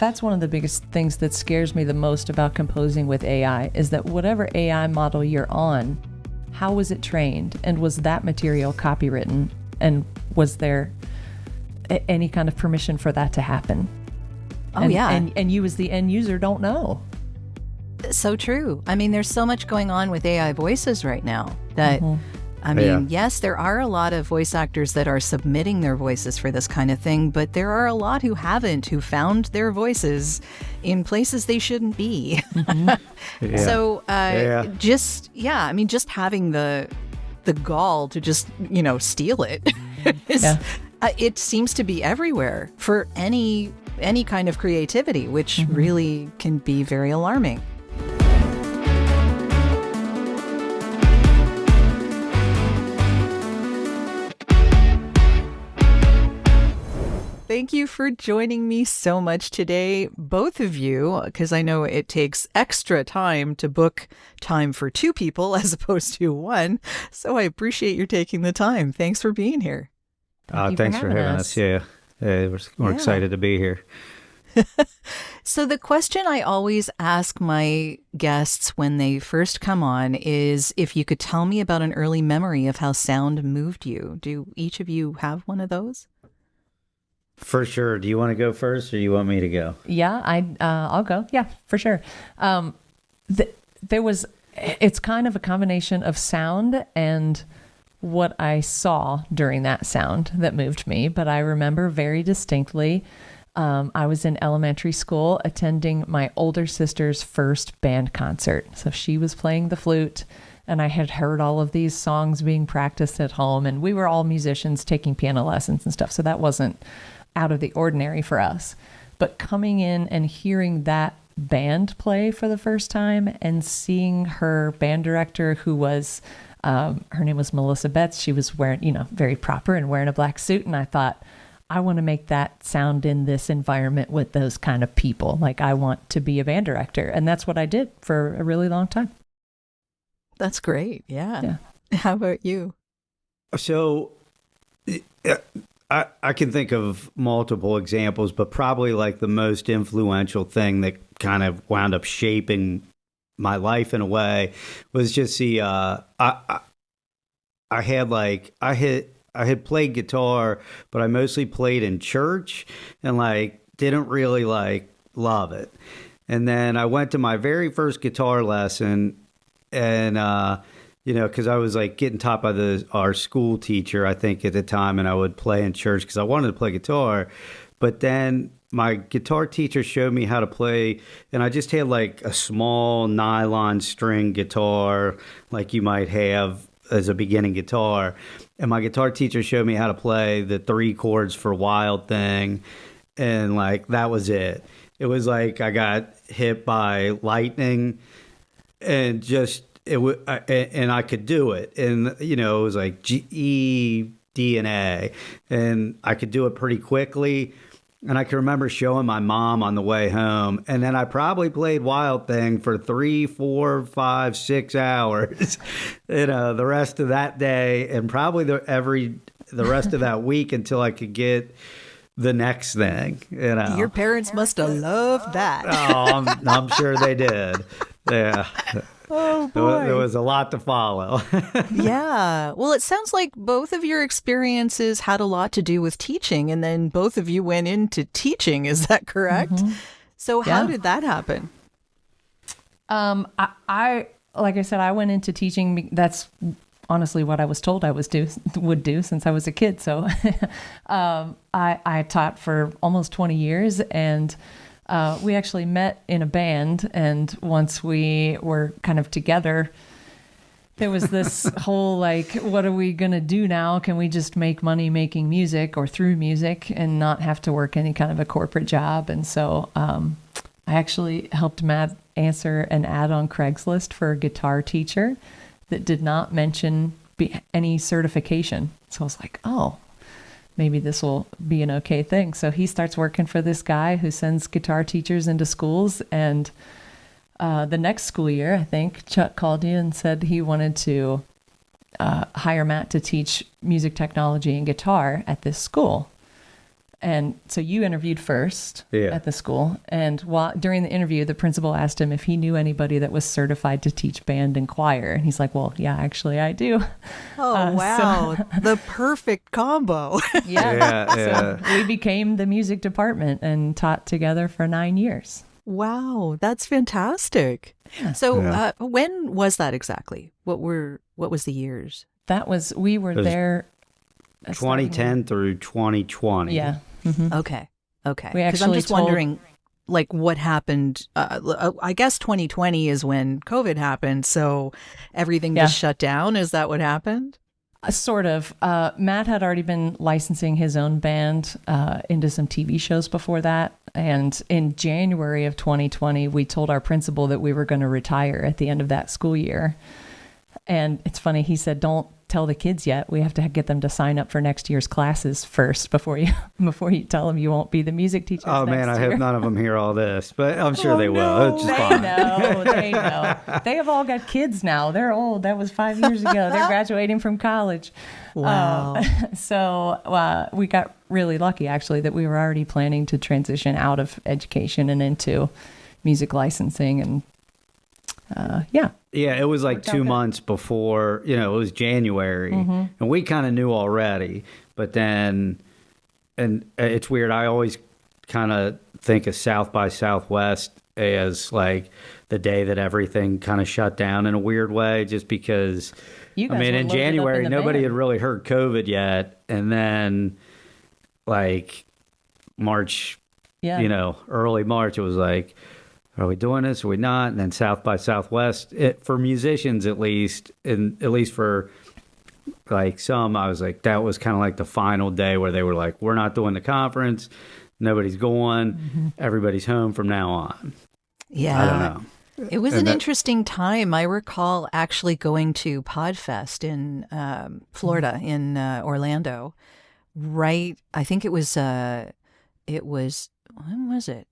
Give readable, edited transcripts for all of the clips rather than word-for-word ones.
that's one of the biggest things that scares me the most about composing with AI is that whatever AI model you're on, how was it trained? And was that material copywritten? And was there any kind of permission for that to happen? And you as the end user don't know. So true. I mean, there's so much going on with AI voices right now that, yes, there are a lot of voice actors that are submitting their voices for this kind of thing, but there are a lot who haven't, who found their voices in places they shouldn't be. So just having the gall to just, steal it it seems to be everywhere for any kind of creativity, which really can be very alarming. Thank you for joining me so much today, both of you, because I know it takes extra time to book time for two people as opposed to one. So I appreciate you taking the time. Thanks for being here. Thanks for having us. We're excited to be here. So the question I always ask my guests when they first come on is if you could tell me about an early memory of how sound moved you. Do each of you have one of those? For sure. Do you want to go first or do you want me to go? Yeah, I'll go. Yeah, for sure. It's kind of a combination of sound and what I saw during that sound that moved me. But I remember very distinctly, I was in elementary school attending my older sister's first band concert. So she was playing the flute and I had heard all of these songs being practiced at home, and we were all musicians taking piano lessons and stuff. So that wasn't out of the ordinary for us. But coming in and hearing that band play for the first time and seeing her band director, who was, her name was Melissa Betts. She was wearing, very proper and wearing a black suit. And I thought, I want to make that sound in this environment with those kind of people. Like, I want to be a band director. And that's what I did for a really long time. That's great. Yeah. How about you? So I can think of multiple examples, but probably like the most influential thing that kind of wound up shaping my life in a way was just I had played guitar, but I mostly played in church and didn't really love it. And then I went to my very first guitar lesson and because I was getting taught by our school teacher, I think at the time, and I would play in church because I wanted to play guitar. But then my guitar teacher showed me how to play, and I just had a small nylon string guitar like you might have as a beginning guitar. And my guitar teacher showed me how to play the 3 chords for Wild Thing, and that was it. It was I got hit by lightning, and just and I could do it, and it was G, E, D, and A, and I could do it pretty quickly. And I can remember showing my mom on the way home, and then I probably played Wild Thing for 3, 4, 5, 6 hours, the rest of that day, and probably the rest of that week until I could get the next thing. Your parents must have loved that. Oh, I'm sure they did. Yeah. Oh, boy. There was a lot to follow. Yeah. Well, it sounds like both of your experiences had a lot to do with teaching, and then both of you went into teaching. Is that correct? Mm-hmm. So how did that happen? I like I said, I went into teaching. That's honestly what I was told I would do since I was a kid. So I taught for almost 20 years, and we actually met in a band, and once we were kind of together, there was this whole what are we going to do now? Can we just make money making music or through music and not have to work any kind of a corporate job? And so I actually helped Matt answer an ad on Craigslist for a guitar teacher that did not mention any certification. So I was like, oh, maybe this will be an okay thing. So he starts working for this guy who sends guitar teachers into schools. And the next school year, I think, Chuck called you and said he wanted to hire Matt to teach music technology and guitar at this school. And so you interviewed first Yeah. at the school. And during the interview, the principal asked him if he knew anybody that was certified to teach band and choir. And he's like, well, yeah, actually, I do. Oh, wow. The perfect combo. So we became the music department and taught together for 9 years. Wow, that's fantastic. So when was that exactly? What was the years? We were there 2010 through 2020. Yeah. Okay. We Because I'm just wondering, like, what happened? I guess 2020 is when COVID happened, so everything just shut down. Is that what happened? Sort of. Matt had already been licensing his own band into some TV shows before that. And in January of 2020, we told our principal that we were going to retire at the end of that school year. And it's funny, he said, don't tell the kids yet. We have to get them to sign up for next year's classes first before you tell them you won't be the music teacher. Oh, man, I hope none of them hear all this, but I'm sure they will. It's just fine. They know. They have all got kids now. They're old. That was 5 years ago. They're graduating from college. Wow. So we got really lucky, actually, that we were already planning to transition out of education and into music licensing. And Yeah, it was like 2 months before, it was January, and we kind of knew already. But then, and it's weird, I always kind of think of South by Southwest as like the day that everything kind of shut down in a weird way, just because, in January, nobody had really heard COVID yet. And then like March, early March, it was like, are we doing this? Are we not? And then South by Southwest, for musicians at least, and at least for like some, I was like, that was kind of like the final day where they were like, we're not doing the conference. Nobody's going. Everybody's home from now on. Yeah. I don't know. It was an interesting time. I recall actually going to Podfest in Florida, in Orlando. Right. I think it was, when was it?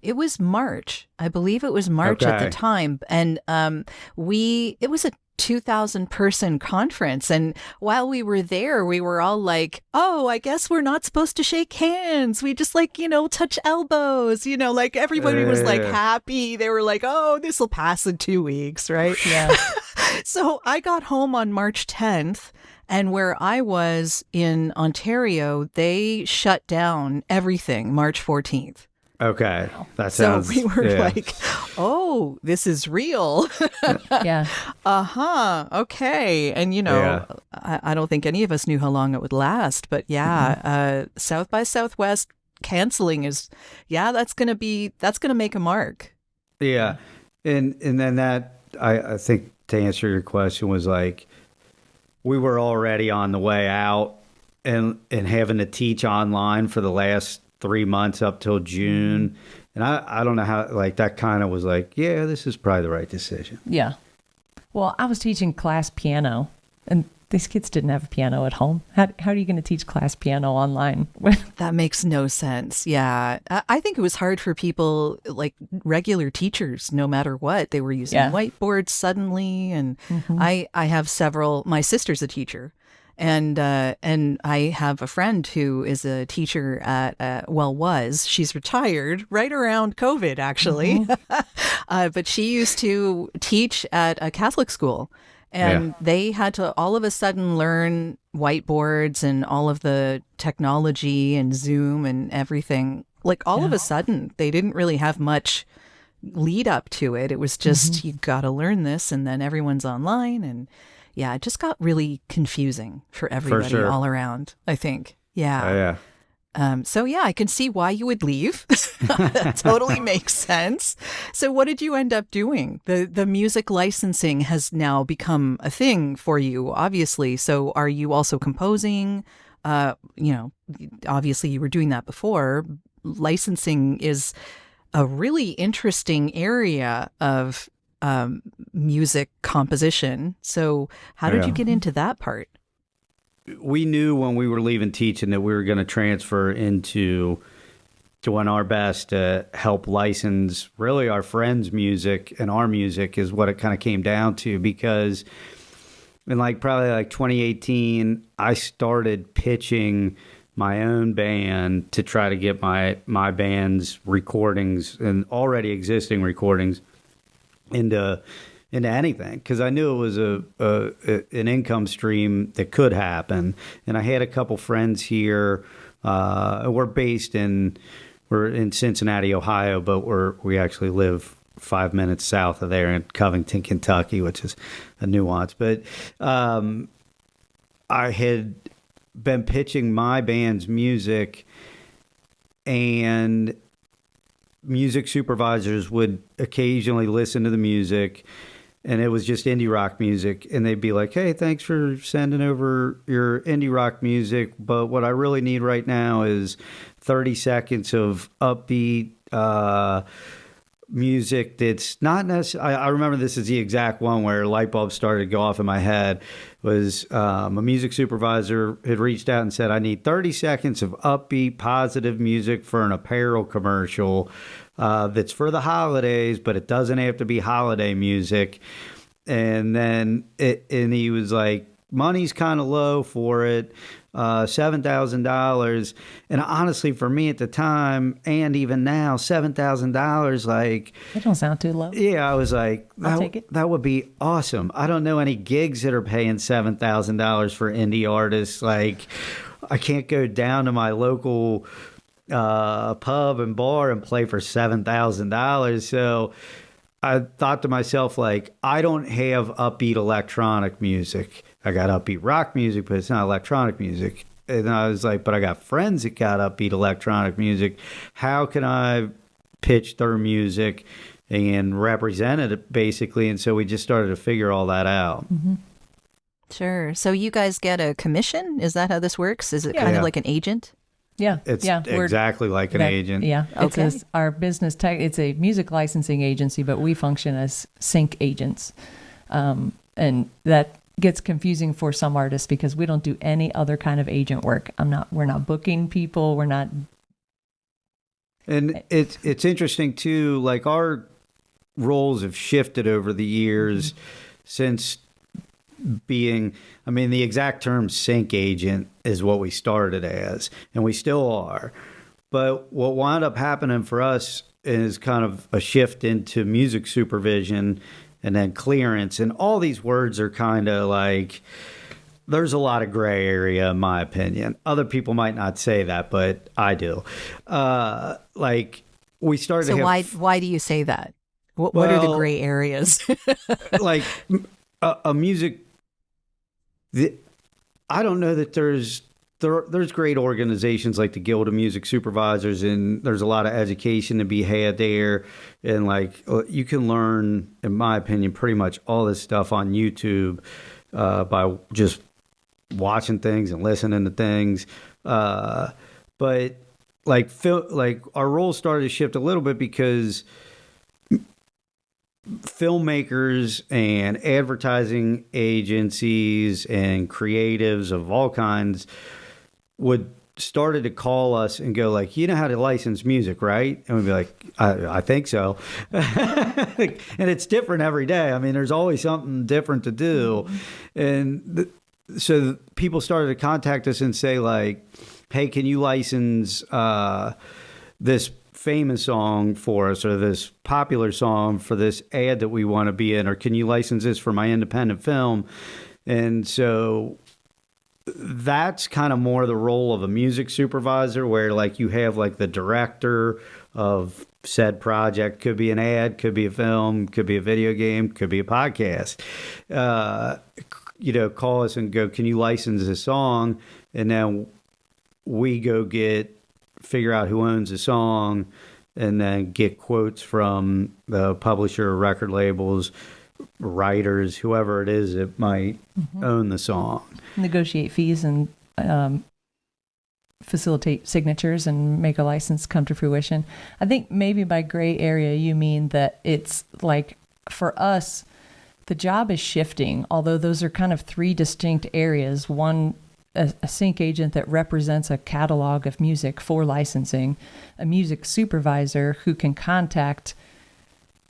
It was March. I believe it was March at the time. And it was a 2,000 person conference. And while we were there, we were all like, oh, I guess we're not supposed to shake hands. We just touch elbows, like everybody was like happy. They were like, oh, this will pass in 2 weeks, right? Yeah. So I got home on March 10th. And where I was in Ontario, they shut down everything March 14th. Okay. That sounds... So we were like, oh, this is real. Yeah. Okay. And, I don't think any of us knew how long it would last. But South by Southwest canceling is, that's going to make a mark. Yeah. And then that, I think to answer your question was like, we were already on the way out and having to teach online for the last 3 months up till June. And I don't know how, like, that kind of was like, yeah, this is probably the right decision. Yeah. Well, I was teaching class piano, and these kids didn't have a piano at home. How are you going to teach class piano online? That makes no sense. Yeah. I think it was hard for people, like regular teachers, no matter what. They were using whiteboards suddenly. And I have my sister's a teacher. And I have a friend who is a teacher she's retired right around COVID, actually. But she used to teach at a Catholic school, and they had to all of a sudden learn whiteboards and all of the technology and Zoom and everything. Like all of a sudden, they didn't really have much lead up to it. It was just, you got to learn this, and then everyone's online. And it just got really confusing for everybody all around, I think. Yeah. I can see why you would leave. That totally makes sense. So what did you end up doing? The music licensing has now become a thing for you, obviously. So are you also composing? Obviously you were doing that before. Licensing is a really interesting area of music composition. So how did you get into that part? We knew when we were leaving teaching that we were going to transfer into doing our best to help license really our friends' music, and our music is what it kind of came down to, because in probably 2018, I started pitching my own band to try to get my band's recordings and already existing recordings into anything, because I knew it was an income stream that could happen. And I had a couple friends here. We're in Cincinnati, Ohio, but we actually live 5 minutes south of there in Covington, Kentucky, which is a nuance. But I had been pitching my band's music, and music supervisors would occasionally listen to the music, and it was just indie rock music, and they'd be like, hey, thanks for sending over your indie rock music, but what I really need right now is 30 seconds of upbeat music that's not necessarily... I remember this is the exact one where a light bulb started to go off in my head. Was a music supervisor had reached out and said, I need 30 seconds of upbeat, positive music for an apparel commercial that's for the holidays, but it doesn't have to be holiday music. And then he was like, money's kind of low for it, $7,000. And honestly, for me at the time, and even now, $7,000, like... That don't sound too low. Yeah, I was like, I'll take it. That would be awesome. I don't know any gigs that are paying $7,000 for indie artists. Like, I can't go down to my local pub and bar and play for $7,000. So I thought to myself, like, I don't have upbeat electronic music. I got upbeat rock music, but it's not electronic music. And I was like, but I got friends that got upbeat electronic music. How can I pitch their music and represent it, basically? And so we just started to figure all that out. Mm-hmm. Sure. So you guys get a commission? Is that how this works? Is it kind of like an agent? Yeah. It's exactly like an agent. Yeah. Okay. Our business tech, it's a music licensing agency, but we function as sync agents. And that gets confusing for some artists because we don't do any other kind of agent work. We're not booking people. We're not. And it's interesting too, like our roles have shifted over the years since being, I mean, the exact term sync agent is what we started as, and we still are. But what wound up happening for us is kind of a shift into music supervision and then clearance. And all these words are kind of like, there's a lot of gray area, in my opinion. Other people might not say that, but I do. Like, we started to have... So why do you say that? What are the gray areas? Like, a music... I don't know that there's great organizations like the Guild of Music Supervisors, and there's a lot of education to be had there. And like, you can learn, in my opinion, pretty much all this stuff on YouTube by just watching things and listening to things. But like, our role started to shift a little bit because filmmakers and advertising agencies and creatives of all kinds started to call us and go like, you know how to license music, right? And we'd be like, I think so. And it's different every day. I mean, there's always something different to do. And so people started to contact us and say like, hey, can you license this famous song for us, or this popular song for this ad that we want to be in, or can you license this for my independent film? And so that's kind of more the role of a music supervisor, where like you have like the director of said project, could be an ad, could be a film, could be a video game, could be a podcast, call us and go, can you license a song? And then we go figure out who owns the song, and then get quotes from the publisher, record labels, writers, whoever it is that might own the song. Negotiate fees and facilitate signatures and make a license come to fruition. I think maybe by gray area, you mean that it's like, for us, the job is shifting, although those are kind of three distinct areas. One, a sync agent that represents a catalog of music for licensing, a music supervisor who can contact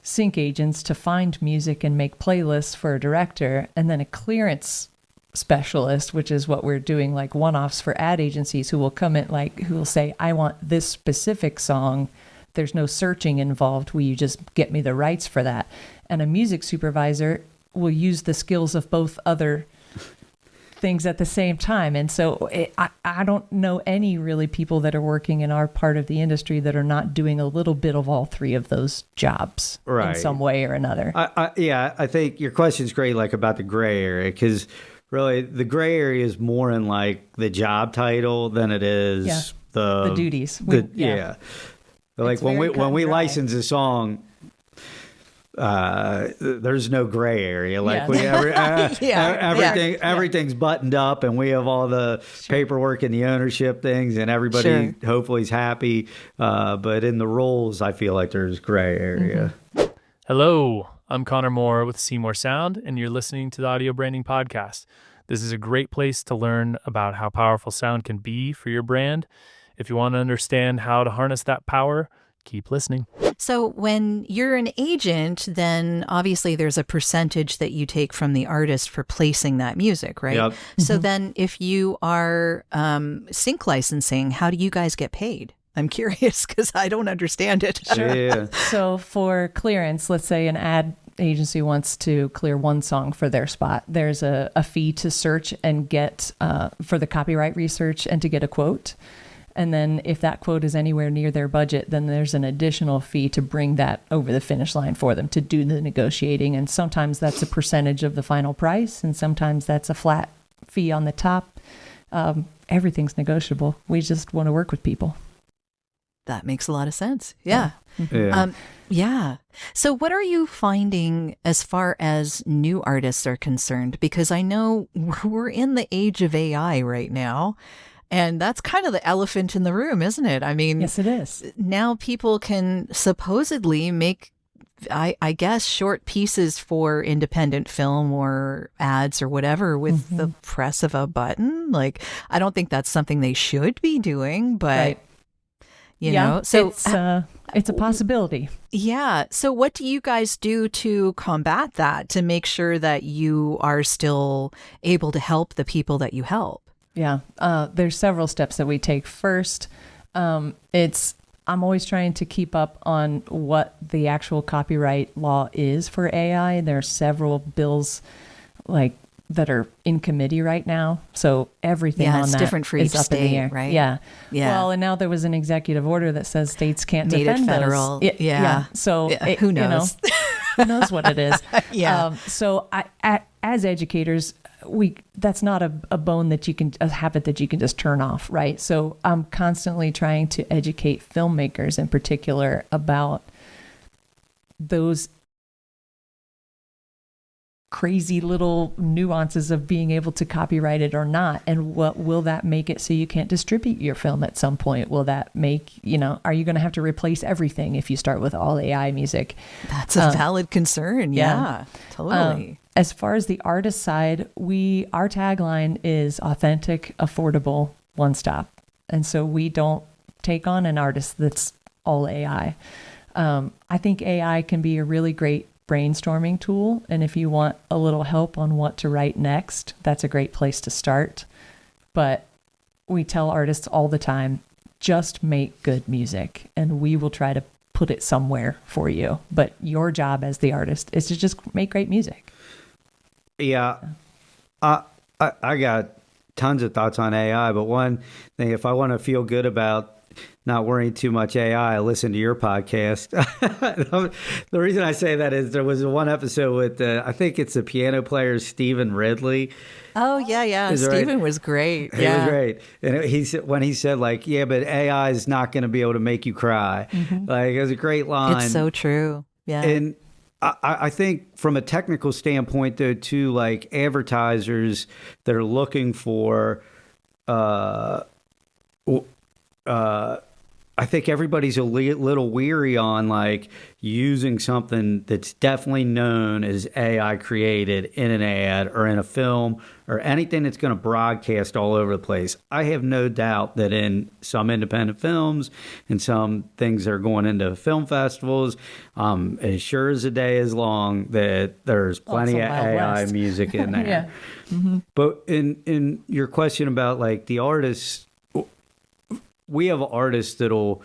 sync agents to find music and make playlists for a director, and then a clearance specialist, which is what we're doing, like one-offs for ad agencies who will come in, like who will say, I want this specific song. There's no searching involved. Will you just get me the rights for that? And a music supervisor will use the skills of both other things at the same time. And so I don't know any really people that are working in our part of the industry that are not doing a little bit of all three of those jobs in some way or another. I think your question's great, like about the gray area, because really the gray area is more in like the job title than it is the duties. Like when we license a song, there's no gray area. Like everything's buttoned up, and we have all the paperwork and the ownership things, and everybody hopefully is happy. But in the roles, I feel like there's gray area. Mm-hmm. Hello, I'm Connor Moore with Seymour Sound, and you're listening to the Audio Branding Podcast. This is a great place to learn about how powerful sound can be for your brand. If you want to understand how to harness that power, keep listening. So when you're an agent, then obviously there's a percentage that you take from the artist for placing that music, right? Yep. So then if you are sync licensing, how do you guys get paid? I'm curious because I don't understand it. Yeah. So for clearance, let's say an ad agency wants to clear one song for their spot. There's a fee to search and get for the copyright research and to get a quote. And then if that quote is anywhere near their budget, then there's an additional fee to bring that over the finish line for them to do the negotiating. And sometimes that's a percentage of the final price, and sometimes that's a flat fee on the top. Everything's negotiable. We just want to work with people. That makes a lot of sense. Yeah. Yeah. So what are you finding as far as new artists are concerned? Because I know we're in the age of AI right now. And that's kind of the elephant in the room, isn't it? I mean, yes, it is. Now people can supposedly make, I guess, short pieces for independent film or ads or whatever with the press of a button. Like, I don't think that's something they should be doing, but you know, so it's a possibility. Yeah. So what do you guys do to combat that, to make sure that you are still able to help the people that you help? Yeah, there's several steps that we take. First, I'm always trying to keep up on what the actual copyright law is for AI. There are several bills that are in committee right now, so everything on that different for is each up in the state, air. right? Yeah. Yeah. Well, and now there was an executive order that says states can't Made defend it federal. those. So who knows? Who knows what it is? So as educators, that's not a bone that you can, a habit that you can just turn off, right? So I'm constantly trying to educate filmmakers in particular about those crazy little nuances of being able to copyright it or not, and what will that make it so you can't distribute your film at some point? Will that make, are you going to have to replace everything if you start with all AI music? That's a valid concern. Yeah, totally. As far as the artist side, our tagline is authentic, affordable, one stop. And so we don't take on an artist that's all AI. I think AI can be a really great brainstorming tool. And if you want a little help on what to write next, that's a great place to start. But we tell artists all the time, just make good music and we will try to put it somewhere for you. But your job as the artist is to just make great music. Yeah. I got tons of thoughts on AI, but one thing, if I want to feel good about not worrying too much AI, I listen to your podcast. The reason I say that is there was one episode with, I think it's the piano player, Stephen Ridley. Oh, yeah. Stephen was great. He was great. And when he said, but AI is not going to be able to make you cry. Mm-hmm. It was a great line. It's so true. Yeah. And I think from a technical standpoint, though, too, advertisers that are looking for I think everybody's a little weary on like using something that's definitely known as AI created in an ad or in a film or anything that's going to broadcast all over the place. I have no doubt that in some independent films and some things that are going into film festivals, as sure as the day is long, that there's plenty of AI West. music in there. Yeah. Mm-hmm. But in your question about like the artists, we have artists that'll,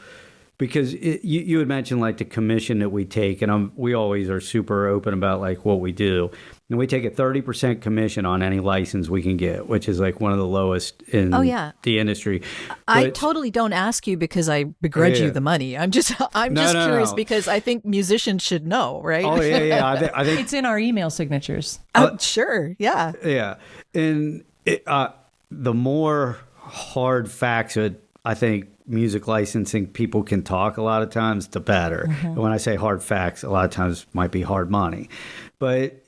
because you had mentioned like the commission that we take, and we always are super open about like what we do. And we take a 30% commission on any license we can get, which is like one of the lowest in the industry. I totally don't ask you because I begrudge you the money. I'm just curious because I think musicians should know, right? Oh yeah. I think it's in our email signatures. Sure. Yeah. Yeah. And the more hard facts that I think music licensing people can talk a lot of times, the better. And when I say hard facts, a lot of times might be hard money. But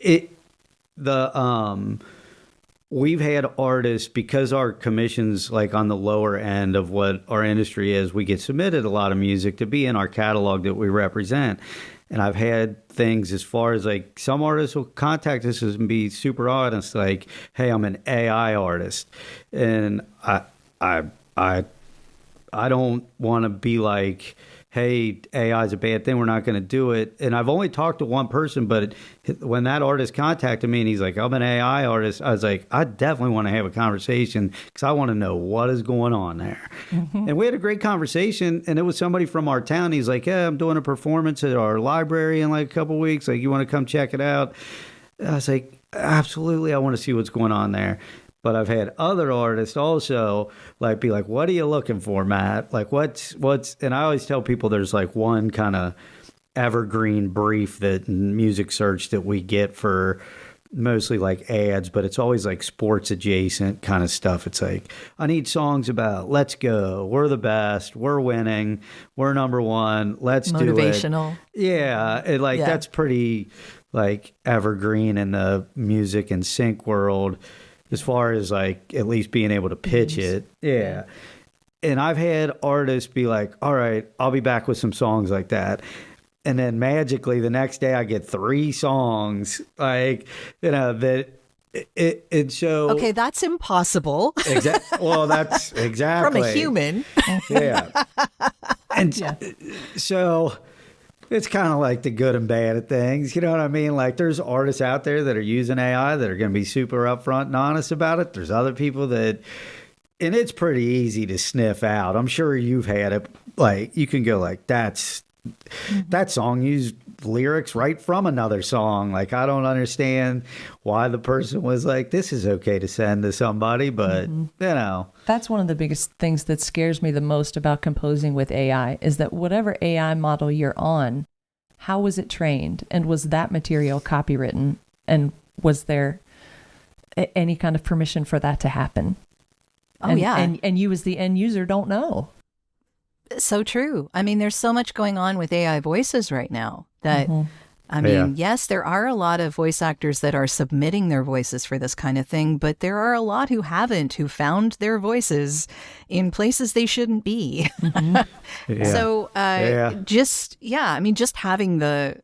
we've had artists, because our commissions like on the lower end of what our industry is, we get submitted a lot of music to be in our catalog that we represent. And I've had things as far as like some artists will contact us and be super honest, like, hey, I'm an AI artist. And I don't want to be like, hey, AI is a bad thing, we're not going to do it. And I've only talked to one person, but when that artist contacted me and he's like, I'm an AI artist, I was like, I definitely want to have a conversation because I want to know what is going on there. And we had a great conversation, and it was somebody from our town. He's like, yeah, I'm doing a performance at our library in like a couple of weeks. Like, you want to come check it out? I was like, absolutely, I want to see what's going on there. But I've had other artists also like be like, what are you looking for, Matt? Like what's, and I always tell people there's like one kind of evergreen brief that in music search that we get for mostly like ads, but it's always like sports adjacent kind of stuff. It's like, I need songs about let's go, we're the best, we're winning, we're number one, let's do it. Motivational. Yeah. That's pretty like evergreen in the music and sync world. As far as like at least being able to pitch it. Yeah. And I've had artists be like, all right, I'll be back with some songs like that. And then magically the next day I get 3 songs like, that it so. Okay, that's impossible. Well, that's exactly. From a human. Yeah. And so it's kind of like the good and bad of things. You know what I mean? Like there's artists out there that are using AI that are going to be super upfront and honest about it. There's other people that, and it's pretty easy to sniff out. I'm sure you've had it. Like you can go like, that song used lyrics right from another song. Like I don't understand why the person was like, this is okay to send to somebody, but That's one of the biggest things that scares me the most about composing with AI is that whatever AI model you're on, how was it trained? And was that material copywritten? And was there any kind of permission for that to happen? And you as the end user don't know. So true. I mean, there's so much going on with AI voices right now that, yes, there are a lot of voice actors that are submitting their voices for this kind of thing, but there are a lot who haven't, who found their voices in places they shouldn't be. So just having the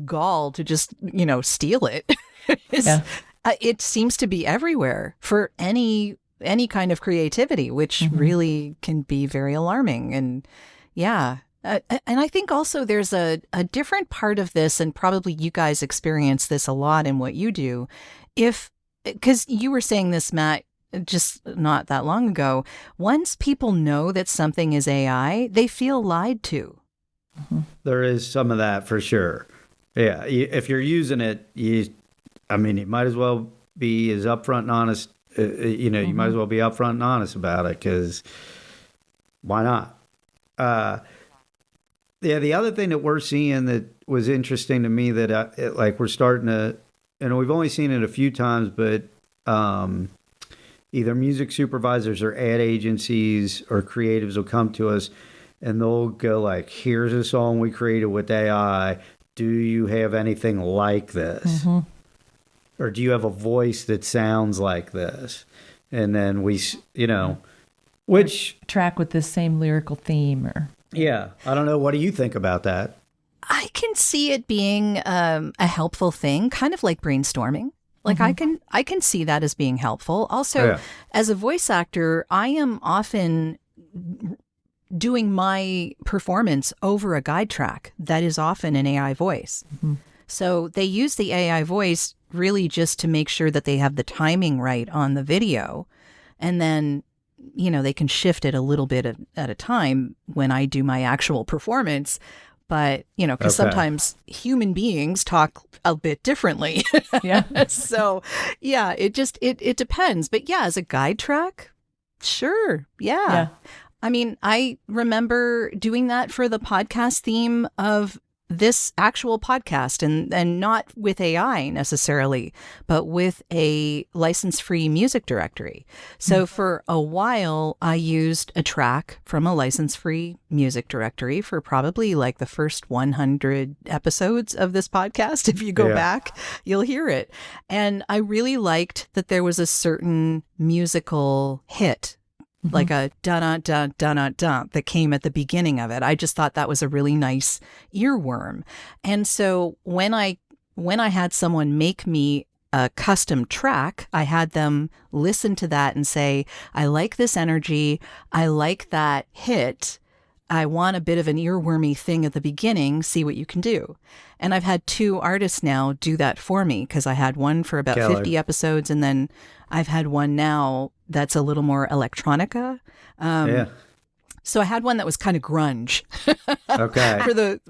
gall to just, steal it is, it seems to be everywhere for any kind of creativity, which really can be very alarming. And and I think also there's a different part of this, and probably you guys experience this a lot in what you do. Because you were saying this, Matt, just not that long ago, once people know that something is AI, they feel lied to. There is some of that for sure. Yeah. If you're using it, you might as well be as upfront and honest. You might as well be upfront and honest about it, because why not? The other thing that we're seeing that was interesting to me that we're starting to, and we've only seen it a few times, but either music supervisors or ad agencies or creatives will come to us and they'll go like, here's a song we created with AI. Do you have anything like this? Or do you have a voice that sounds like this? And then we, which track with this same lyrical theme or Yeah. I don't know. What do you think about that? I can see it being a helpful thing, kind of like brainstorming. Like I can see that as being helpful. Also, as a voice actor, I am often doing my performance over a guide track that is often an AI voice. So they use the AI voice really just to make sure that they have the timing right on the video. And then, they can shift it a little bit at a time when I do my actual performance. But, because sometimes human beings talk a bit differently. Yeah. So, yeah, it depends. But yeah, as a guide track, sure. Yeah. I mean, I remember doing that for the podcast theme of this actual podcast and not with AI necessarily, but with a license-free music directory. So for a while, I used a track from a license-free music directory for probably like the first 100 episodes of this podcast. If you go back, you'll hear it. And I really liked that there was a certain musical hit, like a dun-dun-dun-dun-dun that came at the beginning of it. I just thought that was a really nice earworm. And so when I had someone make me a custom track, I had them listen to that and say, I like this energy. I like that hit. I want a bit of an earwormy thing at the beginning. See what you can do. And I've had 2 artists now do that for me, because I had one for about 50 episodes, and then I've had one now that's a little more electronica. So I had one that was kind of grunge. Okay.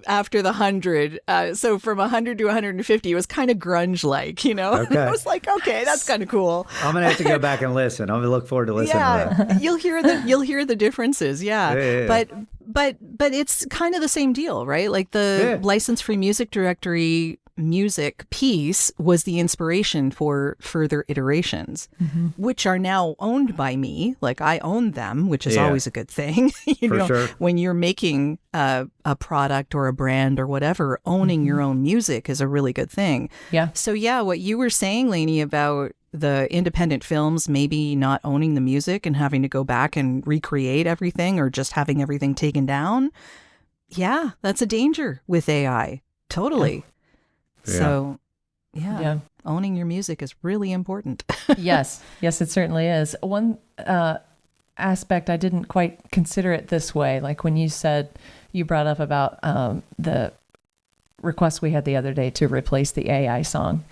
After the 100. So from 100 to 150, it was kind of grunge-like, Okay. I was like, okay, that's kind of cool. I'm gonna have to go back and listen. I'm gonna look forward to listening to that. You'll hear the differences. Yeah. But it's kind of the same deal, right? Like the license-free music directory music piece was the inspiration for further iterations, which are now owned by me. Like I own them, which is always a good thing. Sure. When you're making a product or a brand or whatever, owning your own music is a really good thing. Yeah. So yeah, what you were saying, Laney, about the independent films maybe not owning the music and having to go back and recreate everything or just having everything taken down. Yeah, that's a danger with AI. Totally. So, owning your music is really important. Yes, it certainly is. One aspect, I didn't quite consider it this way. Like when you brought up about the request we had the other day to replace the AI song.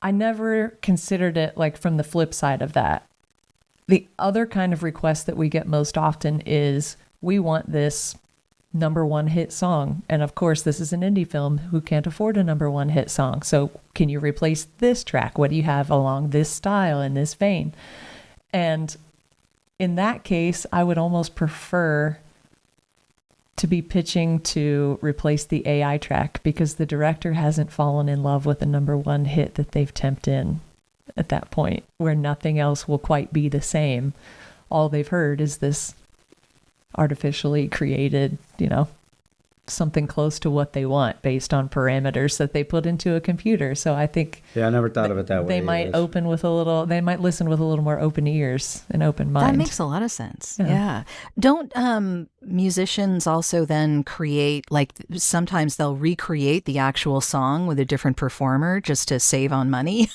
I never considered it like from the flip side of that. The other kind of request that we get most often is, we want this #1 hit song. And of course, this is an indie film who can't afford a #1 hit song. So can you replace this track? What do you have along this style in this vein? And in that case, I would almost prefer to be pitching to replace the AI track, because the director hasn't fallen in love with the #1 hit that they've temped in at that point, where nothing else will quite be the same. All they've heard is this artificially created, something close to what they want based on parameters that they put into a computer. So I think I never thought of it that way. They might listen with a little more open ears and open mind. That makes a lot of sense. Yeah. Don't musicians also then create, like sometimes they'll recreate the actual song with a different performer just to save on money?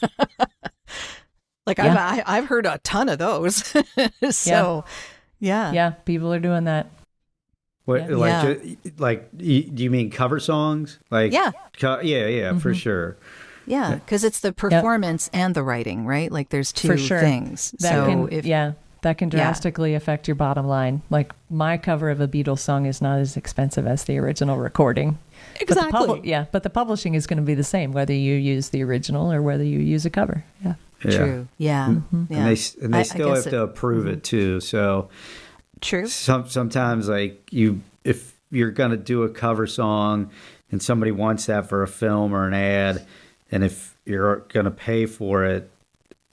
Like I've heard a ton of those. So yeah, people are doing that. What, do you mean cover songs? Like for sure. Yeah, because it's the performance and the writing, right? Like there's two things. That can drastically affect your bottom line. Like my cover of a Beatles song is not as expensive as the original recording. Exactly. But the publishing is going to be the same, whether you use the original or whether you use a cover. Yeah. True. Yeah. Mm-hmm. Yeah. And they still have to approve it too. So true. Sometimes if you're going to do a cover song and somebody wants that for a film or an ad, and if you're going to pay for it,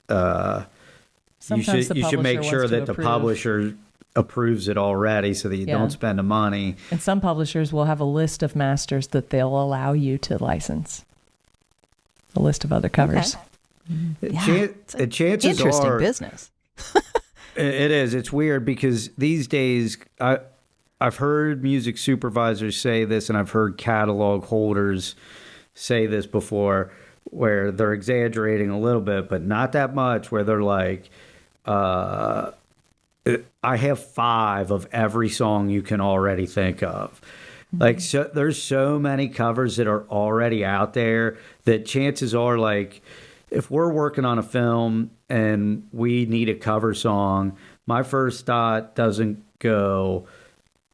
you should make sure that the publisher approves it already so that you don't spend the money. And some publishers will have a list of masters that they'll allow you to license. A list of other covers. Okay. Chances interesting business. It is. It's weird because these days I I've heard music supervisors say this, and I've heard catalog holders say this before, where they're exaggerating a little bit, but not that much, where they're like, I have 5 of every song you can already think of. Like, so there's so many covers that are already out there that chances are, like, if we're working on a film and we need a cover song, my first thought doesn't go,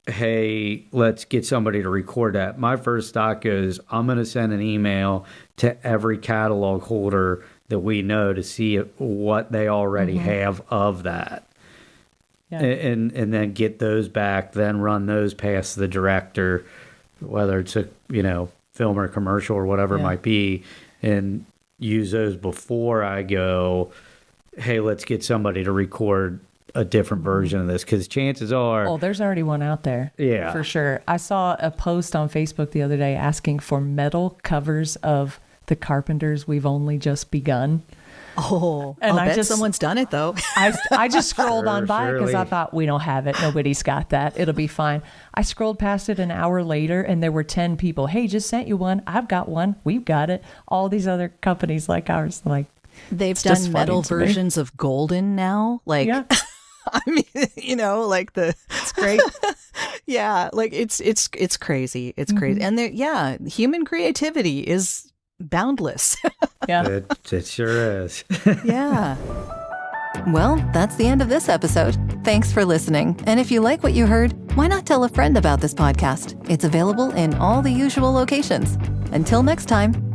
hey, let's get somebody to record that. My first thought goes, I'm going to send an email to every catalog holder that we know to see what they already have of that. Yeah. And then get those back, then run those past the director, whether it's a, film or commercial or whatever it might be, and use those before I go, hey, let's get somebody to record a different version of this, because chances are... Oh, there's already one out there. Yeah. For sure. I saw a post on Facebook the other day asking for metal covers of the Carpenters' We've Only Just Begun. Oh, and I bet someone's done it, though. I just scrolled on by because I surely. thought, we don't have it. Nobody's got that. It'll be fine. I scrolled past it an hour later, and there were 10 people. Hey, just sent you one. I've got one. We've got it. All these other companies like ours, like... They've done metal versions of Golden now. Like, yeah. I mean, like the... It's great. Yeah, like it's crazy. It's crazy. And human creativity is boundless. Yeah. It sure is. Yeah. Well, that's the end of this episode. Thanks for listening. And if you like what you heard, why not tell a friend about this podcast? It's available in all the usual locations. Until next time.